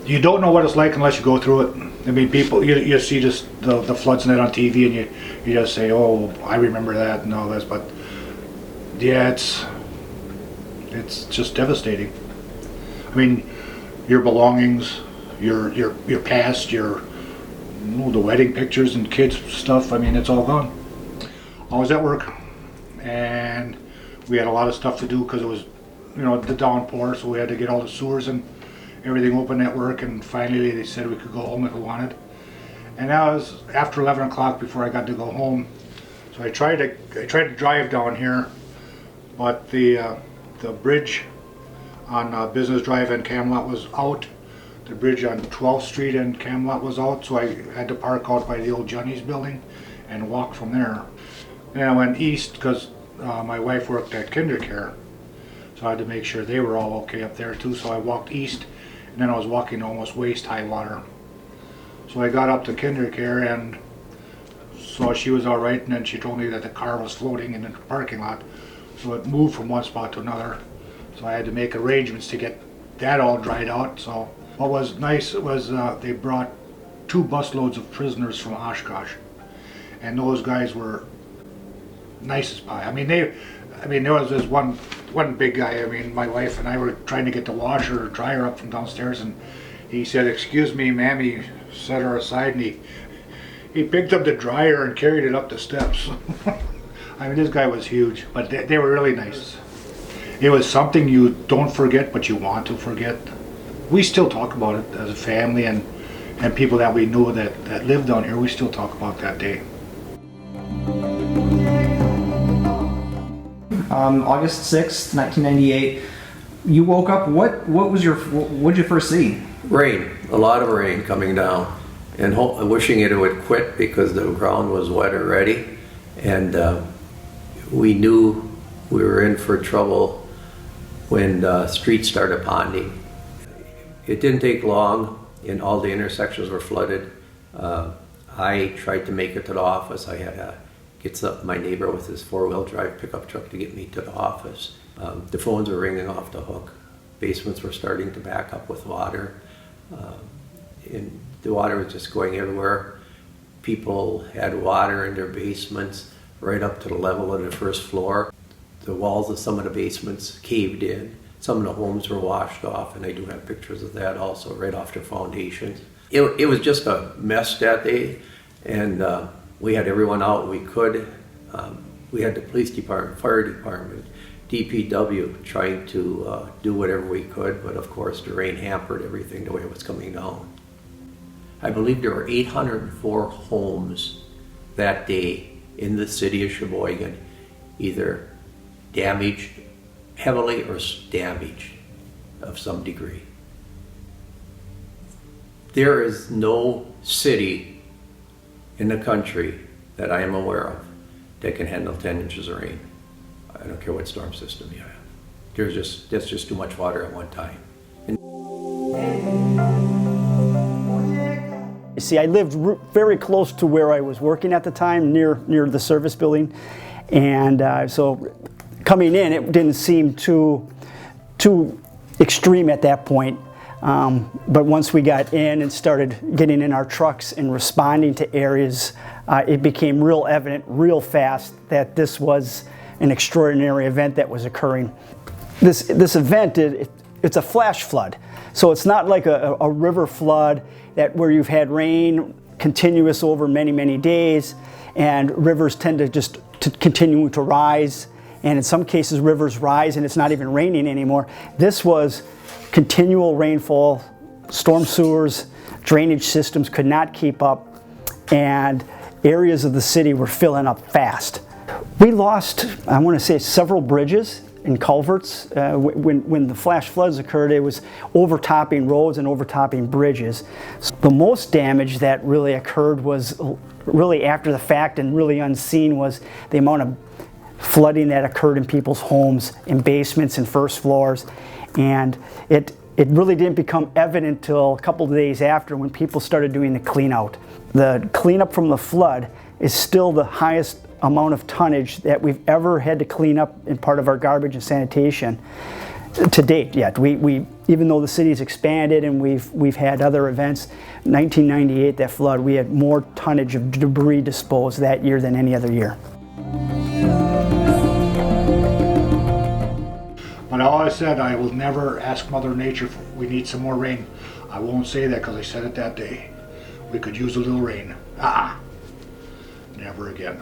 You don't know what it's like unless you go through it. I mean, people, you see just the floods and that on TV, and you just say, oh, I remember that and all this, but yeah, it's just devastating. I mean, your belongings, your past, the wedding pictures and kids stuff, I mean, it's all gone. I was at work, and we had a lot of stuff to do because it was, the downpour, so we had to get all the sewers and everything open at work, and finally they said we could go home if we wanted. And that was after 11 o'clock before I got to go home. So I tried to drive down here, but the bridge on Business Drive in Camelot was out. The bridge on 12th Street in Camelot was out, so I had to park out by the old Johnny's building and walk from there. And I went east because my wife worked at KinderCare, so I had to make sure they were all okay up there too. So I walked east, and then I was walking almost waist high water. So I got up to KinderCare and saw she was all right, and then she told me that the car was floating in the parking lot. So it moved from one spot to another. So I had to make arrangements to get that all dried out. So what was nice was they brought 2 busloads of prisoners from Oshkosh, and those guys were nice as pie. I mean, there was this one big guy. I mean, my wife and I were trying to get the washer or dryer up from downstairs, and he said, "Excuse me, ma'am." He set her aside, and he picked up the dryer and carried it up the steps. I mean, this guy was huge, but they were really nice. It was something you don't forget, but you want to forget. We still talk about it as a family, and people that we knew that lived down here, we still talk about that day. August 6th, 1998. You woke up. What did you first see? Rain, a lot of rain coming down, and wishing it would quit because the ground was wet already, and we knew we were in for trouble when the streets started ponding. It didn't take long, and all the intersections were flooded. I tried to make it to the office. I had to get my neighbor with his 4-wheel drive pickup truck to get me to the office. The phones were ringing off the hook. Basements were starting to back up with water. And the water was just going everywhere. People had water in their basements right up to the level of the first floor. The walls of some of the basements caved in. Some of the homes were washed off, and I do have pictures of that also, right off their foundations. It was just a mess that day, and we had everyone out we could. We had the police department, fire department, DPW trying to do whatever we could, but of course the rain hampered everything the way it was coming down. I believe there were 804 homes that day in the city of Sheboygan, either damaged heavily or damaged of some degree. There is no city in the country that I am aware of that can handle 10 inches of rain. I don't care what storm system you have. That's just too much water at one time. You see, I lived very close to where I was working at the time, near the service building, and so coming in, it didn't seem too extreme at that point. But once we got in and started getting in our trucks and responding to areas, it became real evident real fast that this was an extraordinary event that was occurring. This event, it's a flash flood. So it's not like a river flood where you've had rain continuous over many, many days, and rivers tend to continue to rise. And in some cases, rivers rise and it's not even raining anymore. This was continual rainfall, storm sewers, drainage systems could not keep up, and areas of the city were filling up fast. We lost, I want to say, several bridges and culverts. When the flash floods occurred, it was overtopping roads and overtopping bridges. The most damage that really occurred was really after the fact and really unseen was the amount of flooding that occurred in people's homes, in basements and first floors. And it really didn't become evident till a couple of days after when people started doing the clean out. The cleanup from the flood is still the highest amount of tonnage that we've ever had to clean up in part of our garbage and sanitation. to date yet. We even though the city's expanded and we've had other events, 1998, that flood, we had more tonnage of debris disposed that year than any other year. But all I said, I will never ask Mother Nature if we need some more rain. I won't say that because I said it that day. We could use a little rain. Never again.